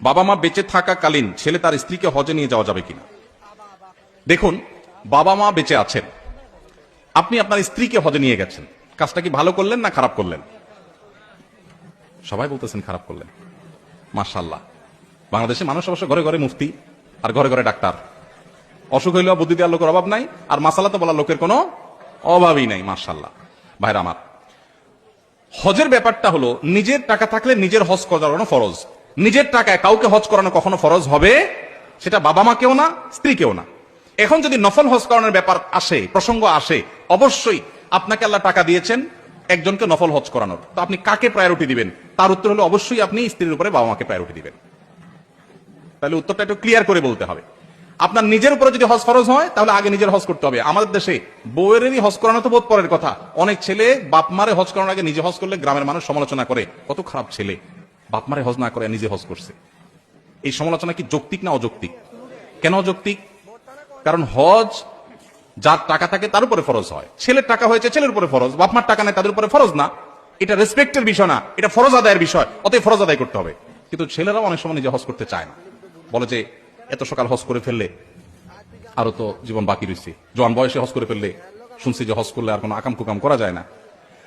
বাবা মা বেঁচে থাকাকালীন ছেলে তার স্ত্রীকে হজে নিয়ে যাওয়া যাবে কিনা? দেখুন, বাবা মা বেঁচে আছেন, আপনি আপনার স্ত্রীকে হজে নিয়ে গেছেন, কাজটা কি ভালো করলেন না খারাপ করলেন? সবাই বলতেছেন খারাপ করলেন। মাশাআল্লাহ, বাংলাদেশে মানুষ অবশ্য ঘরে ঘরে মুফতি আর ঘরে ঘরে ডাক্তার, অসুখ হইলেও বুদ্ধি দেওয়ার লোকের অভাব নাই, আর মাসালা তো বলার লোকের কোনো অভাবই নাই। মাশাআল্লাহ। ভাইরা আমার, হজের ব্যাপারটা হলো নিজের টাকা থাকলে নিজের হজ করানো ফরজ। নিজের টাকায় কাউকে হজ করানো কখনো ফরজ হবে, সেটা বাবা মা কেউ না, স্ত্রী কেউ না। এখন যদি নফল হজ করানোর ব্যাপার আসে, প্রসঙ্গ আসে, অবশ্যই আপনাকে আল্লাহ টাকা দিয়েছেন একজনকে নফল হজ করানোর, তো আপনি কাকে প্রায়োরিটি দিবেন? তার উত্তর হলো অবশ্যই আপনি স্ত্রীর উপরে বাবা মাকে প্রায়োরিটি দিবেন। তাহলে উত্তরটা একটু ক্লিয়ার করে বলতে হবে। আপনার নিজের উপরে যদি হজ ফরজ হয় তাহলে আগে নিজের হজ করতে হবে। আমাদের দেশে বউয়েরই হজ করানো তো বোধ পরের কথা। অনেক ছেলে বাপ মারে হজ করানোর আগে নিজে হজ করলে গ্রামের মানুষ সমালোচনা করে, কত খারাপ ছেলে, বাপ মারে হজ না করে নিজে হজ করছে। এই সমালোচনা কি যৌক্তিক না অযৌক্তিক? কেন অযৌক্তিক? কারণ হজ যার টাকা থাকে তার উপরে ফরজ হয়। ছেলের টাকা হয়েছে ছেলের উপরে ফরজ, বাপ মার টাকা নেই তাদের উপরে ফরজ না। এটা রেসপেক্টের বিষয় না, এটা ফরজ আদায়ের বিষয়, অতএব ফরজ আদায় করতে হবে। কিন্তু ছেলেরাও অনেক সময় নিজে হজ করতে চায় না, বলে যে এত সকাল হজ করে ফেললে আরো তো জীবন বাকি রয়েছে, জোয়ান বয়সে হজ করে ফেললে শুনছি যে হজ করলে আর কোনো আকাম কুকাম করা যায় না,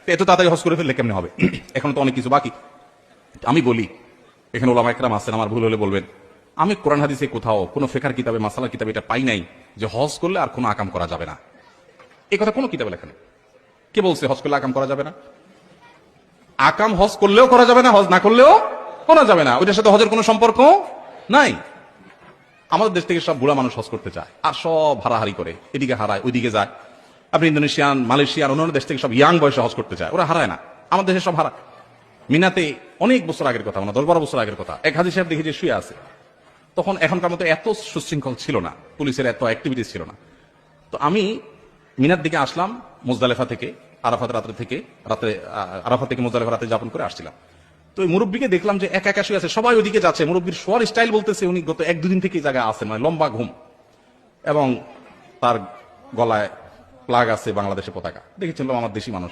এত তাড়াতাড়ি হজ করে ফেললে কেমনে হবে, এখন তো অনেক কিছু বাকি। আমি বলি, এখানে ওলামা একরাম আছেন, আমার ভুল হলে বলবেন, আমি কোরআন হাদিসে কোথাও কোনো ফিকহের কিতাবে, মাসালার কিতাবে এটা পাই নাই যে হজ করলে আর কোনো আকাম করা যাবে না। এই কথা কোনো কিতাবে লেখা নেই। কে বলছে হজ করলে আকাম করা যাবে না? আকাম হজ করলেও করা যাবে না, হজ না করলেও করা যাবে না, ওইটার সাথে হজের কোনো সম্পর্ক নাই। আমাদের দেশ থেকে সব বুড়া মানুষ হজ করতে চায় আর সব হারাহারি করে, এদিকে হারায় ওইদিকে যায়। আপনি ইন্দোনেশিয়ান, মালয়েশিয়ান, অন্যান্য দেশ থেকে সব ইয়াং বয়সে হজ করতে চায়, ওরা হারায় না। আমাদের দেশে সব হারায়। মিনাতে অনেক বছর আগের কথা, মানে 10-12 বছর আগের কথা, এক হাজি সাহেব দেখি যে শুয়ে আছে। তখন এখনকার মতো এত সুশৃঙ্খল ছিল না, পুলিশের এত অ্যাক্টিভিটিস ছিল না। তো আমি মিনার দিকে আসলাম মুজদালেফা থেকে, আরাফাত থেকে মুজদালেফা রাতে যাপন করে আসছিলাম। তো ওই মুরব্বীকে দেখলাম যে একা একা শুয়ে আছে, সবাই ওইদিকে যাচ্ছে। মুরব্বীর শোয়ার স্টাইল বলতেছে উনি গত 1-2 দিন থেকে এই জায়গায় আছেন, মানে লম্বা ঘুম, এবং তার গলায় প্লাগ আছে বাংলাদেশের পতাকা। দেখেছিলাম আমার দেশি মানুষ।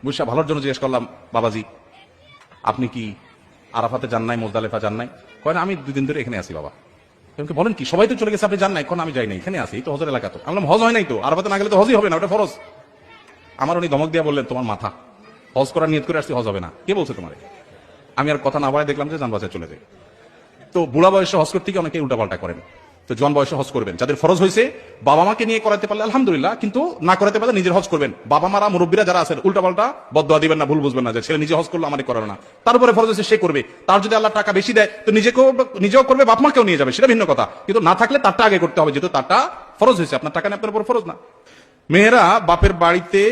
বুঝা ভালোর জন্য জিজ্ঞেস করলাম, বাবাজি আপনি কি আরাফাতে যান নাই, মুজদালেফা যান নাই? কয় না, আমি 2 দিন ধরে এখানে আছি বাবা। বলেন কি, সবাই তো চলে গেছে, আপনি যান নাই? কোন আমি যাই নাই, এখানে আছি, এই তো হজের এলাকা। তো আমি বললাম হজ হয় নাই তো, আরাফাতে না গেলে তো হজই হবে না, ওটা ফরজ। আমার উনি ধমক দিয়ে বললেন, তোমার মাথা, হজ করার নিয়ত করে আসছি, হজ হবে না, কে বলছে তোমার? আমি আর কথা না বাড়ায় দেখলাম যে যান বাজারে চলে যায়। তো বুড়া বয়সে হজ করতে গিয়ে অনেকে উল্টাপাল্টা করেন। তো জোয়ান বয়সে হজ করবেন, যাদের ফরজ হয়েছে বাবা মাকে নিয়ে করাতে পারলে আলহামদুলিল্লাহ, কিন্তু না করাতে পারলে নিজের হজ করবেন। বাবা মারা মুরব্বীরা যারা আছেন উল্টাপাল্টা বদদোয়া দিবেন না, ভুল বুঝবেন না যে ছেলে নিজে হজ করলো আমারই করানো না। তার উপরে ফরজ হয়েছে সে করবে, তার যদি আল্লাহ টাকা বেশি দেয় তো নিজেও করবে, বাপ মাকেও নিয়ে যাবে, সেটা ভিন্ন কথা। কিন্তু না থাকলে তারটা আগে করতে হবে, যেহেতু তারটা ফরজ হয়েছে, আপনার টাকা নিয়ে আপনার উপর ফরজ না। মেয়েরা বাপের বাড়িতে